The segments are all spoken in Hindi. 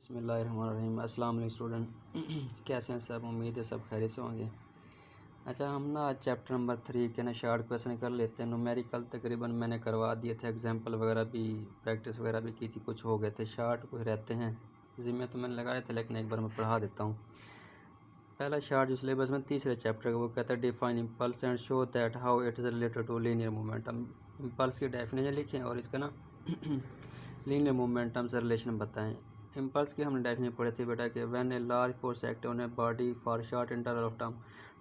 बिस्मिल्लाहिर्रहमानिर्रहीम। अस्सलाम वालेकुम स्टूडेंट। कैसे हैं सब? उम्मीद है सब खैरियत से होंगे। अच्छा, हम ना आज चैप्टर नंबर 3 के ना शार्ट क्वेश्चन कर लेते हैं। न्यूमेरिकल तकरीबन मैंने करवा दिए थे, एग्जांपल वगैरह भी प्रैक्टिस वगैरह भी की थी, कुछ हो गए थे। शार्ट कुछ रहते हैं जिम्मे तो मैंने लगाए थे, लेकिन एक बार मैं पढ़ा देता हूँ। पहला शार्ट जो सिलेबस में तीसरे चैप्टर का वो कहता है define impulse and show that how it is related to linear momentum. Impulse की डेफिनेशन लिखें और इसका ना लीनियर मोमेंटम से रिलेशन बताएं। इम्पल्स की हमने डेफिनेशन पढ़ी थी बेटा कि when a large force act on a body for short interval of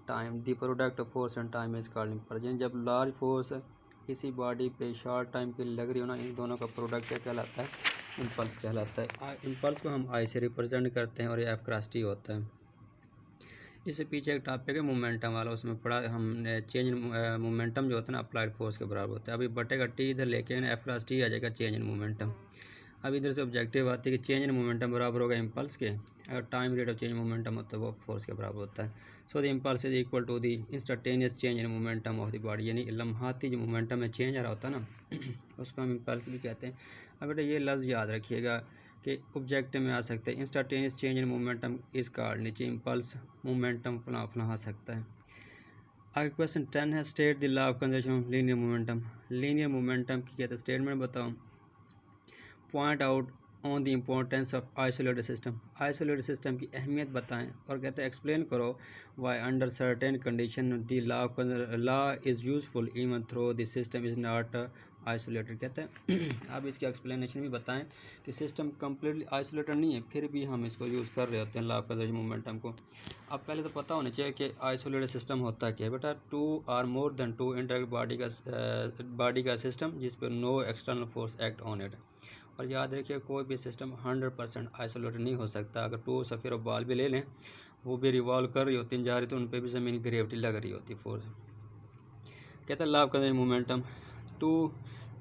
time the product of force and time is called impulse. यानी जब लार्ज फोर्स किसी बॉडी पे शॉर्ट टाइम के लिए लग रही हो ना, इन दोनों का प्रोडक्ट क्या कहलाता है? इम्पल्स कहलाता है। इम्पल्स को हम आई से रिप्रेजेंट करते हैं और ये एफ क्रॉस टी होता है। इससे पीछे एक टॉपिक है मोमेंटम वाला, उसमें पढ़ा हमने चेंज इन मोमेंटम जो होता है ना अप्लाइड फोर्स के बराबर होता है। अभी बटे का टी इधर लेके एफ प्लस टी आ जाएगा चेंज इन मोमेंटम। अब इधर से ऑब्जेक्टिव आती है कि चेंज इन मोमेंटम बराबर होगा इम्पल्स के, अगर time rate of change momentum होता है वो फोर्स के बराबर होता है। So the impulse is equal to the instantaneous change in momentum of the body. यानी लम्हाती जो मोमेंटम में चेंज आ रहा होता है ना उसको हम इम्पल्स भी कहते हैं। अब बेटा ये लफ्ज़ याद रखिएगा कि ऑब्जेक्टिव में आ सकते हैं। इंस्टेंटेनियस चेंज इन मोमेंटम इस कार्ड नीचे इम्पल्स मोमेंटम फला फला आ सकता है। आगे क्वेश्चन 10 है state the law of conservation of linear momentum. Linear momentum की कहते हैं स्टेटमेंट बताओ। Point out on the importance of isolated system. Isolated system की अहमियत बताएं और कहते हैं एक्सप्लेन करो why under certain condition the law is useful even through the system is not isolated. कहते हैं अब इसकी एक्सप्लेनेशन भी बताएं कि सिस्टम कम्प्लीटली आइसोलेटेड नहीं है फिर भी हम इसको यूज़ कर रहे होते हैं लॉ ऑफ कंजर्वेशन मोमेंटम को। अब पहले तो पता होना चाहिए कि आइसोलेटेड सिस्टम होता क्या है बेटा। Two or more than two interact body का सिस्टम जिस पर no external force act on it. और याद रखिए कोई भी सिस्टम 100% आइसोलेटेड नहीं हो सकता। अगर टू सफ़ेर और बॉल भी ले लें वो भी रिवॉल्व कर रही होती जा रही तो उन पर भी ज़मीन ग्रेविटी लग रही होती फोर्स। कहते हैं law of conservation momentum to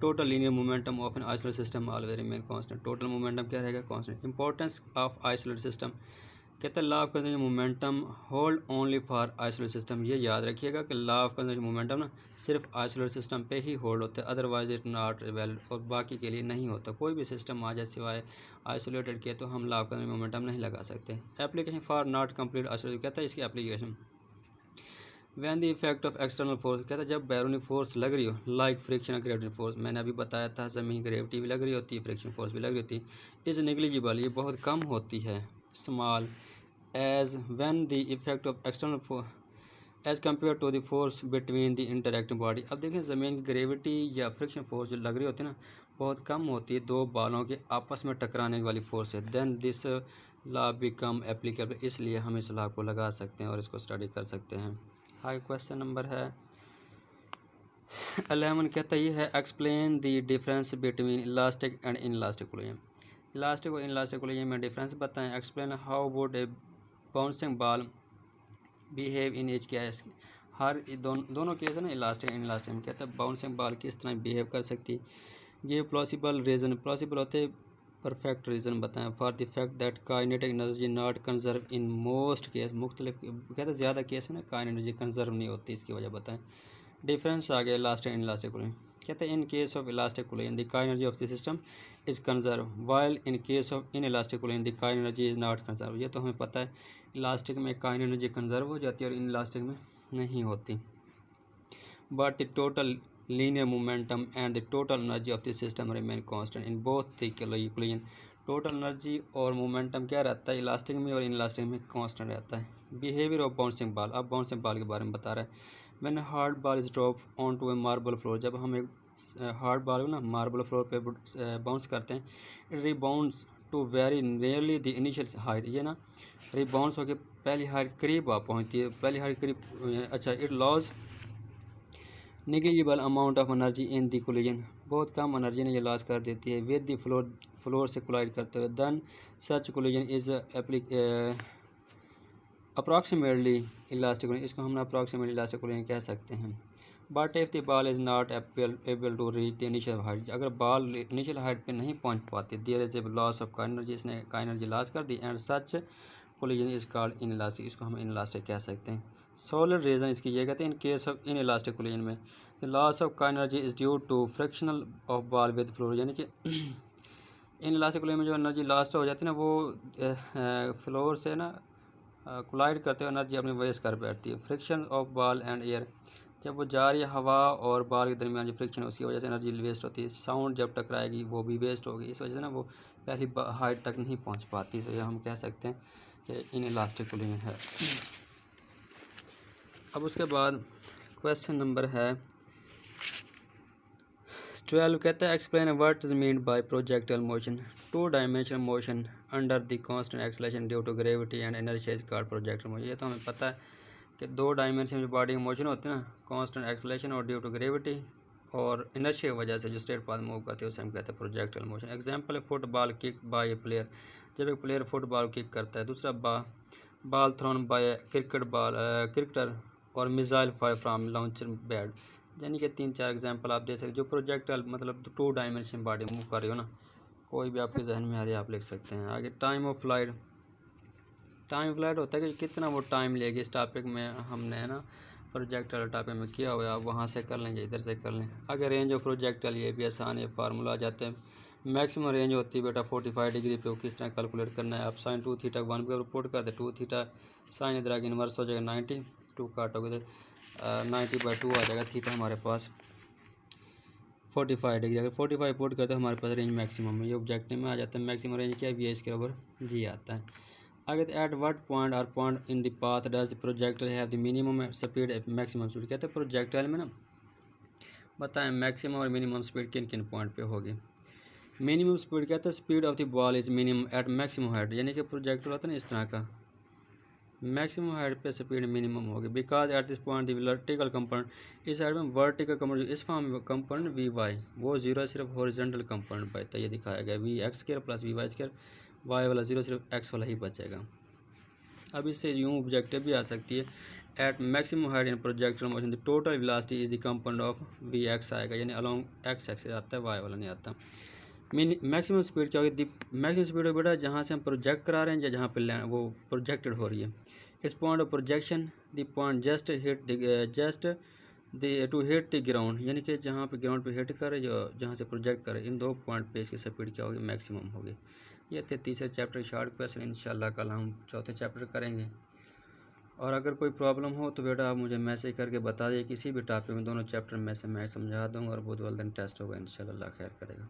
total linear momentum of an isolated system always remain constant. Total momentum क्या रहेगा? Constant. Importance of isolated system कहते हैं law of conservation momentum hold only for isolated system. ये याद रखिएगा कि लॉ ऑफ कंजर्वेशन मोमेंटम ना सिर्फ आइसोलेटेड सिस्टम पे ही होल्ड होता है, अदरवाइज इट नॉट वैलिड। और बाकी के लिए नहीं होता। कोई भी सिस्टम आ जाए सिवाय आइसोलेटेड के तो हम लॉ ऑफ कंजर्वेशन मोमेंटम नहीं लगा सकते। Application for not complete isolated कहता है इसकी application when the effect of external force कहता है जब बैरूनी फोर्स लग रही हो लाइक फ्रिक्शन ग्रेविटी फोर्स। मैंने अभी बताया था ज़मीन ग्रेविटी भी लग रही होती है, फ्रिक्शन फोर्स भी लग रही होती है। इज़ नेग्लिजिबल ये बहुत कम होती है, small as when the effect of external force as compare to the force between the interacting body. अब देखें ज़मीन की ग्रेविटी या फ्रिक्शन फोर्स जो लग रही होती है ना बहुत कम होती है, दो बालों के आपस में टकराने वाली फोर्स है। Then this law become applicable, इसलिए हम इस लॉ को लगा सकते हैं और इसको स्टडी कर सकते हैं। आगे क्वेश्चन नंबर है 11 कहता है ये है explain the difference between elastic and inelastic collision. Elastic और इनलास्टिक कोलिजन में डिफरेंस बताएं। Explain how would a bouncing ball behave in each case. हर दोनों केस है ना इलास्टिक एंड इनलास्टिक में कहता है बाउंसिंग बॉल किस तरह बिहेव कर सकती। ये प्लॉसिबल रीज़न प्लॉसिबल होते परफेक्ट रीज़न बताएं for the fact that kinetic energy not conserve in most case. मुख्तलिफ कहते हैं ज़्यादा केस में ना काइनेटिक एनर्जी कंजर्व नहीं होती, इसकी वजह बताएं। डिफरेंस आ गया इलास्टिक एंड इलास्टिक कोलिजन। कहते हैं in case of elastic collision the kinetic energy of the system is conserve while in case of inelastic collision the kinetic energy is not conserve. ये तो हमें पता है इलास्टिक में काइनेटिक एनर्जी कंजर्व हो जाती है और इन इलास्टिक में नहीं होती। But the total linear momentum and the total energy of the system remain constant in both the collision। Total energy और मोमेंटम क्या रहता है इलास्टिक में और इनलास्टिक में कांस्टेंट रहता है। बिहेवियर ऑफ बाउंसिंग बॉल, अब बाउंसिंग बॉल के बारे में बता रहा है। When hard ball is drop on to a marble floor, जब हम एक हार्ड बॉल को ना मार्बल फ्लोर पे बाउंस करते हैं it rebounds to very nearly the initial height. ये ना रिबाउंस होकर पहली हाइट करीब आ पहुँचती है, पहली हाइट करीब अच्छा it loss negligible amount of energy in the collision, बहुत कम एनर्जी ने ये लॉस कर देती है विद द फ्लोर से कोलाइड करते हुए। Then such collision is approximately elastic, इसको हम अप्रॉक्सीमेटली इलास्टिक कोलिजन कह सकते हैं। But if the ball is not able to reach the initial height, अगर बॉल इनिशियल हाइट पे नहीं पहुंच पाती there is a loss of kinetic energy, इसने काइनेटिक एनर्जी लॉस कर दी and such collision is called inelastic, इसको हम इनइलास्टिक कह सकते हैं। सोलर रीज़न इसकी ये कहते हैं in case of inelastic collision में the loss of kinetic energy is due to frictional of ball with floor, यानी कि इन इलास्टिक इक्विलिब्रियम में जो एनर्जी लास्ट हो जाती है ना वो फ्लोर से ना कोलाइड करते हुए एनर्जी अपनी वेस्ट कर बैठती है। Friction of ball and air, जब वो जा रही है हवा और बॉल के दरमियान जो फ्रिक्शन है उसकी वजह से एनर्जी वेस्ट होती है। साउंड जब टकराएगी वो भी वेस्ट होगी, इस वजह से ना वो पहली हाइट तक नहीं पहुंच पाती। तो ये हम कह सकते हैं कि इन इलास्टिक इक्विलिब्रियम है। अब उसके बाद क्वेश्चन नंबर है 12, कहता है explain what is mean by projectile motion. Two dimensional motion under the constant acceleration due to gravity and inertia is called projectile motion. ये तो हमें पता है कि 2 डायमेंशन जो बॉडी मोशन होती है ना, कांस्टेंट एक्सेलरेशन और ड्यू टू ग्रेविटी और इनर्शिया की वजह से जो स्ट्रेट पाथ मूव करती है उसे हम कहते हैं प्रोजेक्टाइल मोशन। एग्जांपल है फुटबॉल किक बाय ए प्लेयर, जब एक प्लेयर फुटबॉल किक करता है। दूसरा बॉल थ्रोन बाय क्रिकेटर और missile fire from launcher pad. यानी कि 3-4 एग्जांपल आप दे सकते जो प्रोजेक्टाइल मतलब 2 डायमेंशन बॉडी मूव कर रही हो ना, कोई भी आपके जहन में आ रही है आप लिख सकते हैं। आगे time of flight, time flight होता है कि कितना वो टाइम लेगी। इस टॉपिक में हमने है ना प्रोजेक्टाइल टॉपिक में किया हुआ है, आप वहाँ से कर लेंगे इधर से कर लें। अगर रेंज ऑफ प्रोजेक्टाइल, ये भी आसान है, फार्मूला आ जाते हैं। मैक्सिमम रेंज होती है बेटा 45 डिग्री पे, वो किस तरह कैलकुलेट करना है। आप साइन 2 थीटा 1 पे रिपोर्ट कर दे, 2 थीटा साइन इधर आगे इन्वर्स हो जाएगा 90, 2 काटोगे तो 90/2 आ जाएगा। थीटा हमारे पास 45 डिग्री, अगर 45 पुट करते हैं हमारे पास रेंज मैक्सिमम है। ये ऑब्जेक्टिव में आ जाता है। मैक्सिमम रेंज क्या है, वी एस के ओवर जी आता है। आगे एट व्हाट पॉइंट और point in the path does the projectile have the minimum speed maximum speed. कहते हैं प्रोजेक्टाइल में ना बताएं मैक्सिमम और मिनिमम स्पीड किन किन पॉइंट पे होगी। मिनिमम स्पीड कहते हैं speed of the ball is minimum at maximum height, यानी कि प्रोजेक्टाइल होता है ना इस तरह का, मैक्सिमम हाइट पे स्पीड मिनिमम होगी। Because at this point the vertical component, इस साइड में वर्टिकल कंपोनेंट इस फॉर्म में कंपोनेंट वी वाई वो 0 सिर्फ हॉरिजॉन्टल कंपोनेंट बचता है। ये दिखाया गया V X square plus V Y square, Y वाला 0 सिर्फ एक्स वाला ही बचेगा। अब इससे यूँ ऑब्जेक्टिव भी आ सकती है at maximum height in projectile motion the total velocity is the component of V X आएगा, यानी अलॉन्ग एक्स एक्सिस आता है, वाई वाला नहीं आता। मैक्सिमम स्पीड क्या होगी, मैक्सिमम स्पीड बेटा जहाँ से हम प्रोजेक्ट करा रहे हैं या जहाँ पे वो प्रोजेक्टेड हो रही है। इस point of projection the point just to hit the ground, यानी कि जहाँ पे ग्राउंड पे हिट करे जो जहाँ से प्रोजेक्ट करे, इन 2 पॉइंट पे इसकी स्पीड क्या होगी, मैक्सिमम होगी। ये थे तीसरे चैप्टर शॉर्ट क्वेश्चन। इंशाल्लाह कल हम चौथे चैप्टर करेंगे। और अगर कोई प्रॉब्लम हो तो बेटा आप मुझे मैसेज करके बता दिए किसी भी टॉपिक में, दोनों चैप्टर में से मैं समझा दूँगा और बहुत जल्द टेस्ट होगा इंशाल्लाह, अल्लाह खैर करेगा।